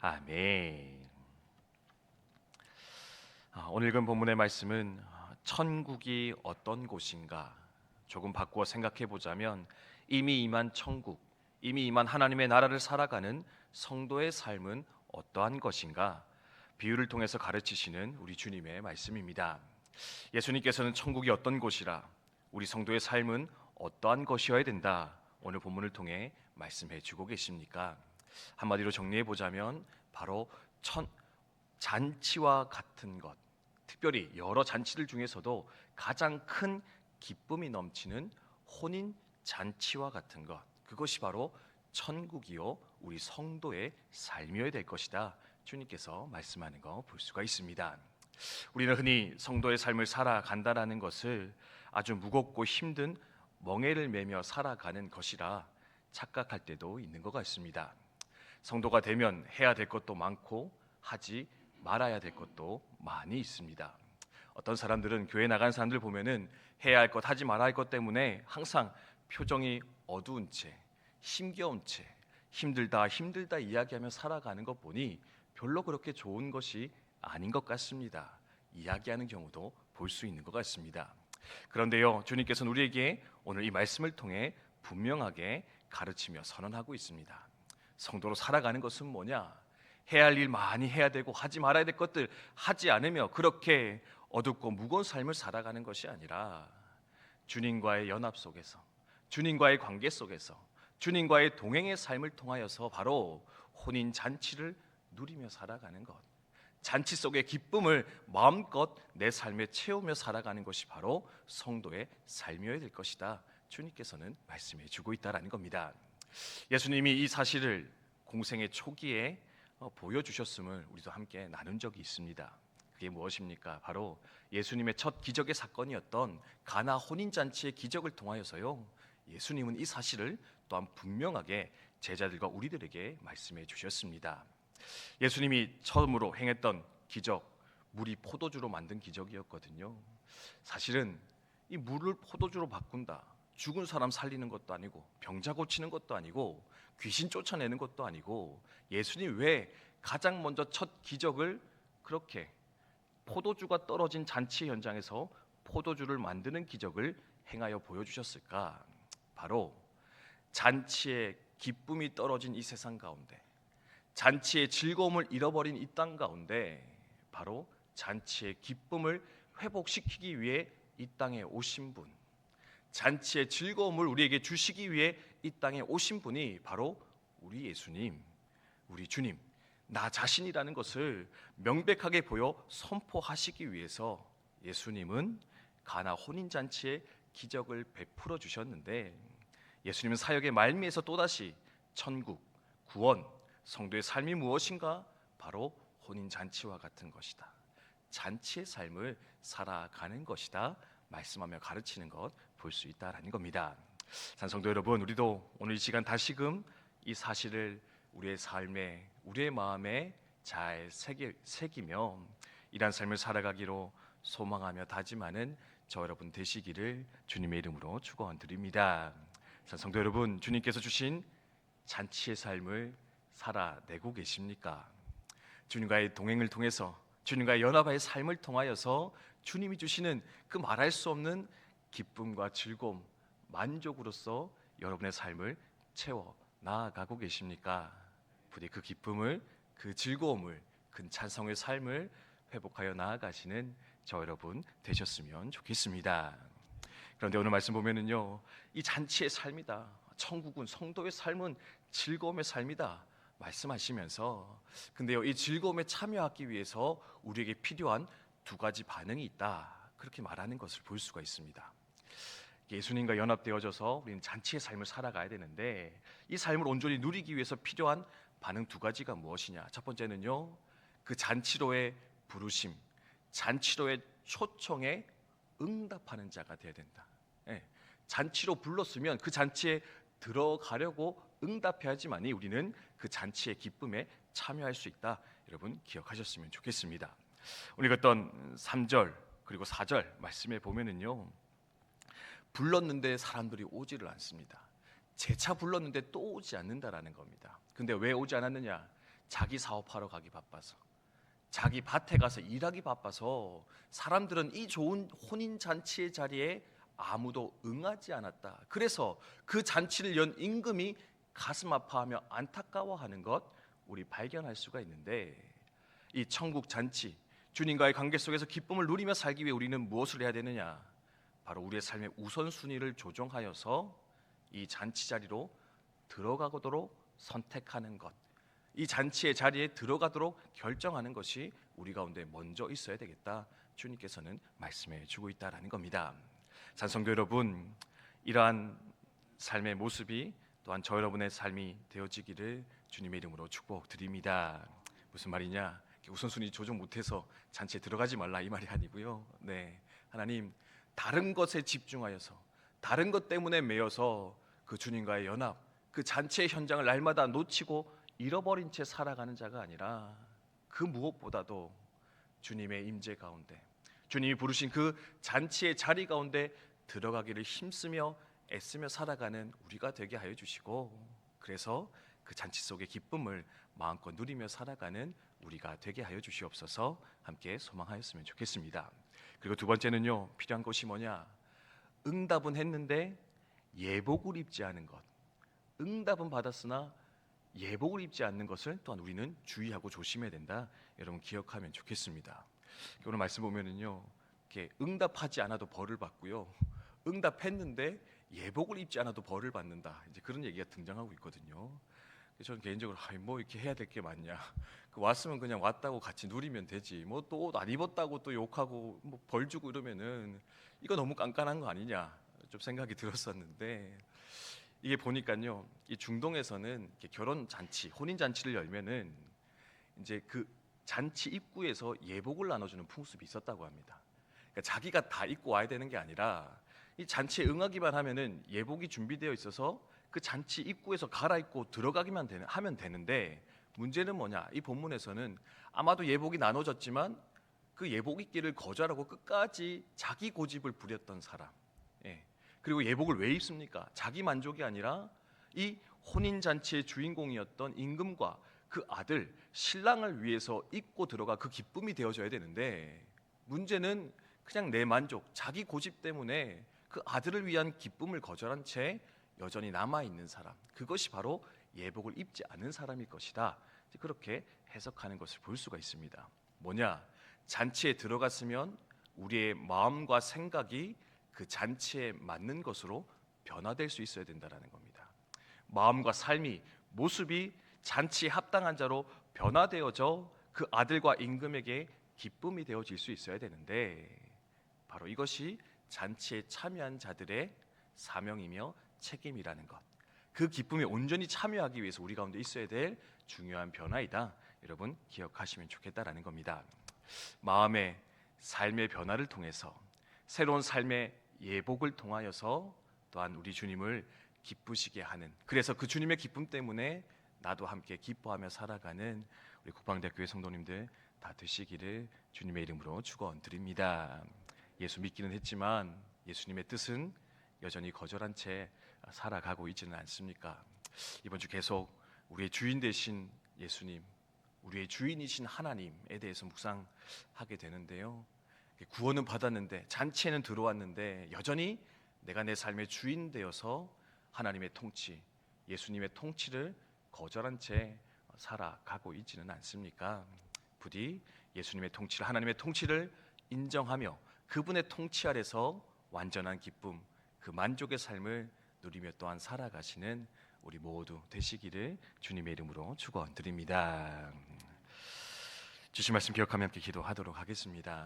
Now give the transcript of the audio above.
아멘. 오늘 읽은 본문의 말씀은 천국이 어떤 곳인가 조금 바꾸어 생각해 보자면 이미 임한 천국, 이미 임한 하나님의 나라를 살아가는 성도의 삶은 어떠한 것인가 비유를 통해서 가르치시는 우리 주님의 말씀입니다. 예수님께서는 천국이 어떤 곳이라 우리 성도의 삶은 어떠한 것이어야 된다 오늘 본문을 통해 말씀해 주고 계십니까? 한마디로 정리해 보자면 바로 잔치와 같은 것, 특별히 여러 잔치들 중에서도 가장 큰 기쁨이 넘치는 혼인 잔치와 같은 것, 그것이 바로 천국이요 우리 성도의 삶이어야 될 것이다 주님께서 말씀하는 거 볼 수가 있습니다. 우리는 흔히 성도의 삶을 살아간다라는 것을 아주 무겁고 힘든 멍에를 매며 살아가는 것이라 착각할 때도 있는 것 같습니다. 성도가 되면 해야 될 것도 많고 하지 말아야 될 것도 많이 있습니다. 어떤 사람들은 교회 나간 사람들 보면은 해야 할 것 하지 말아야 할 것 때문에 항상 표정이 어두운 채 힘겨운 채 힘들다 이야기하며 살아가는 것 보니 별로 그렇게 좋은 것이 아닌 것 같습니다. 이야기하는 경우도 볼 수 있는 것 같습니다. 그런데요, 주님께서는 우리에게 오늘 이 말씀을 통해 분명하게 가르치며 선언하고 있습니다. 성도로 살아가는 것은 뭐냐? 해야 할 일 많이 해야 되고 하지 말아야 될 것들 하지 않으며 그렇게 어둡고 무거운 삶을 살아가는 것이 아니라 주님과의 연합 속에서, 주님과의 관계 속에서, 주님과의 동행의 삶을 통하여서 바로 혼인 잔치를 누리며 살아가는 것, 잔치 속의 기쁨을 마음껏 내 삶에 채우며 살아가는 것이 바로 성도의 삶이어야 될 것이다 주님께서는 말씀해 주고 있다라는 겁니다. 예수님이 이 사실을 공생의 초기에 보여주셨음을 우리도 함께 나눈 적이 있습니다. 그게 무엇입니까? 바로 예수님의 첫 기적의 사건이었던 가나 혼인잔치의 기적을 통하여서요, 예수님은 이 사실을 또한 분명하게 제자들과 우리들에게 말씀해 주셨습니다. 예수님이 처음으로 행했던 기적, 물이 포도주로 만든 기적이었거든요. 사실은 이 물을 포도주로 바꾼다, 죽은 사람 살리는 것도 아니고 병자 고치는 것도 아니고 귀신 쫓아내는 것도 아니고, 예수님 왜 가장 먼저 첫 기적을 그렇게 포도주가 떨어진 잔치 현장에서 포도주를 만드는 기적을 행하여 보여주셨을까? 바로 잔치의 기쁨이 떨어진 이 세상 가운데, 잔치의 즐거움을 잃어버린 이 땅 가운데 바로 잔치의 기쁨을 회복시키기 위해 이 땅에 오신 분, 잔치의 즐거움을 우리에게 주시기 위해 이 땅에 오신 분이 바로 우리 예수님, 우리 주님, 나 자신이라는 것을 명백하게 보여 선포하시기 위해서 예수님은 가나 혼인잔치의 기적을 베풀어 주셨는데, 예수님은 사역의 말미에서 또다시 천국, 구원, 성도의 삶이 무엇인가? 바로 혼인잔치와 같은 것이다, 잔치의 삶을 살아가는 것이다 말씀하며 가르치는 것 볼 수 있다라는 겁니다. 산성도 여러분, 우리도 오늘 이 시간 다시금 이 사실을 우리의 삶에, 우리의 마음에 잘 새기며 이러한 삶을 살아가기로 소망하며 다짐하는 저 여러분 되시기를 주님의 이름으로 축원드립니다. 산성도 여러분, 주님께서 주신 잔치의 삶을 살아내고 계십니까? 주님과의 동행을 통해서, 주님과의 연합의 삶을 통하여서 주님이 주시는 그 말할 수 없는 기쁨과 즐거움, 만족으로서 여러분의 삶을 채워 나아가고 계십니까? 부디 그 기쁨을, 그 즐거움을, 그 찬성의 삶을 회복하여 나아가시는 저 여러분 되셨으면 좋겠습니다. 그런데 오늘 말씀 보면은요, 이 잔치의 삶이다, 천국은, 성도의 삶은 즐거움의 삶이다 말씀하시면서, 근데요, 이 즐거움에 참여하기 위해서 우리에게 필요한 두 가지 반응이 있다, 그렇게 말하는 것을 볼 수가 있습니다. 예수님과 연합되어져서 우리는 잔치의 삶을 살아가야 되는데, 이 삶을 온전히 누리기 위해서 필요한 반응 두 가지가 무엇이냐? 첫 번째는요, 그 잔치로의 부르심, 잔치로의 초청에 응답하는 자가 되어야 된다. 잔치로 불렀으면 그 잔치에 들어가려고 응답해야지만이 우리는 그 잔치의 기쁨에 참여할 수 있다. 여러분 기억하셨으면 좋겠습니다. 오늘 읽었던 3절 그리고 4절 말씀에 보면은요, 불렀는데 사람들이 오지를 않습니다. 재차 불렀는데 또 오지 않는다라는 겁니다. 근데 왜 오지 않았느냐? 자기 사업하러 가기 바빠서, 자기 밭에 가서 일하기 바빠서 사람들은 이 좋은 혼인 잔치의 자리에 아무도 응하지 않았다. 그래서 그 잔치를 연 임금이 가슴 아파하며 안타까워하는 것 우리 발견할 수가 있는데, 이 천국 잔치, 주님과의 관계 속에서 기쁨을 누리며 살기 위해 우리는 무엇을 해야 되느냐? 바로 우리의 삶의 우선순위를 조정하여서 이 잔치 자리로 들어가도록 선택하는 것, 이 잔치의 자리에 들어가도록 결정하는 것이 우리 가운데 먼저 있어야 되겠다. 주님께서는 말씀해 주고 있다라는 겁니다. 찬송교 여러분, 이러한 삶의 모습이 또한 저 여러분의 삶이 되어지기를 주님의 이름으로 축복드립니다. 무슨 말이냐? 우선순위 조정 못해서 잔치에 들어가지 말라 이 말이 아니고요. 네, 하나님, 다른 것에 집중하여서, 다른 것 때문에 매여서 그 주님과의 연합, 그 잔치의 현장을 날마다 놓치고 잃어버린 채 살아가는 자가 아니라, 그 무엇보다도 주님의 임재 가운데, 주님이 부르신 그 잔치의 자리 가운데 들어가기를 힘쓰며 애쓰며 살아가는 우리가 되게 하여 주시고, 그래서 그 잔치 속의 기쁨을 마음껏 누리며 살아가는 우리가 되게 하여 주시옵소서. 함께 소망하였으면 좋겠습니다. 그리고 두 번째는요, 필요한 것이 뭐냐? 응답은 했는데 예복을 입지 않은 것. 응답은 받았으나 예복을 입지 않는 것을 또한 우리는 주의하고 조심해야 된다. 여러분 기억하면 좋겠습니다. 오늘 말씀 보면은요, 이렇게 응답하지 않아도 벌을 받고요, 응답했는데 예복을 입지 않아도 벌을 받는다. 이제 그런 얘기가 등장하고 있거든요. 저는 개인적으로 뭐 이렇게 해야 될 게 많냐? 왔으면 그냥 왔다고 같이 누리면 되지. 뭐 또 옷 안 입었다고 또 욕하고 뭐 벌 주고 이러면은 이거 너무 깐깐한 거 아니냐? 좀 생각이 들었었는데, 이게 보니까요, 이 중동에서는 이렇게 결혼 잔치, 혼인 잔치를 열면은 이제 그 잔치 입구에서 예복을 나눠주는 풍습이 있었다고 합니다. 그러니까 자기가 다 입고 와야 되는 게 아니라 이 잔치에 응하기만 하면은 예복이 준비되어 있어서 그 잔치 입구에서 갈아입고 들어가기만 하면 되는데, 문제는 뭐냐? 이 본문에서는 아마도 예복이 나눠졌지만 그 예복 입기를 거절하고 끝까지 자기 고집을 부렸던 사람. 예. 그리고 예복을 왜 입습니까? 자기 만족이 아니라 이 혼인 잔치의 주인공이었던 임금과 그 아들 신랑을 위해서 입고 들어가 그 기쁨이 되어져야 되는데, 문제는 그냥 내 만족, 자기 고집 때문에 그 아들을 위한 기쁨을 거절한 채 여전히 남아 있는 사람, 그것이 바로 예복을 입지 않은 사람일 것이다. 그렇게 해석하는 것을 볼 수가 있습니다. 뭐냐? 잔치에 들어갔으면 우리의 마음과 생각이 그 잔치에 맞는 것으로 변화될 수 있어야 된다라는 겁니다. 마음과 삶이, 모습이 잔치에 합당한 자로 변화되어져 그 아들과 임금에게 기쁨이 되어질 수 있어야 되는데, 바로 이것이 잔치에 참여한 자들의 사명이며 책임이라는 것, 그 기쁨에 온전히 참여하기 위해서 우리 가운데 있어야 될 중요한 변화이다. 여러분 기억하시면 좋겠다라는 겁니다. 마음의 삶의 변화를 통해서, 새로운 삶의 예복을 통하여서 또한 우리 주님을 기쁘시게 하는, 그래서 그 주님의 기쁨 때문에 나도 함께 기뻐하며 살아가는 우리 국방대학교의 성도님들 다 되시기를 주님의 이름으로 축원드립니다. 예수 믿기는 했지만 예수님의 뜻은 여전히 거절한 채 살아가고 있지는 않습니까? 이번 주 계속 우리의 주인 되신 예수님, 우리의 주인이신 하나님에 대해서 묵상하게 되는데요, 구원은 받았는데, 잔치에는 들어왔는데 여전히 내가 내 삶의 주인 되어서 하나님의 통치, 예수님의 통치를 거절한 채 살아가고 있지는 않습니까? 부디 예수님의 통치를, 하나님의 통치를 인정하며 그분의 통치 아래서 완전한 기쁨, 그 만족의 삶을 누리며 또한 살아가시는 우리 모두 되시기를 주님의 이름으로 축원드립니다. 주신 말씀 기억하며 함께 기도하도록 하겠습니다.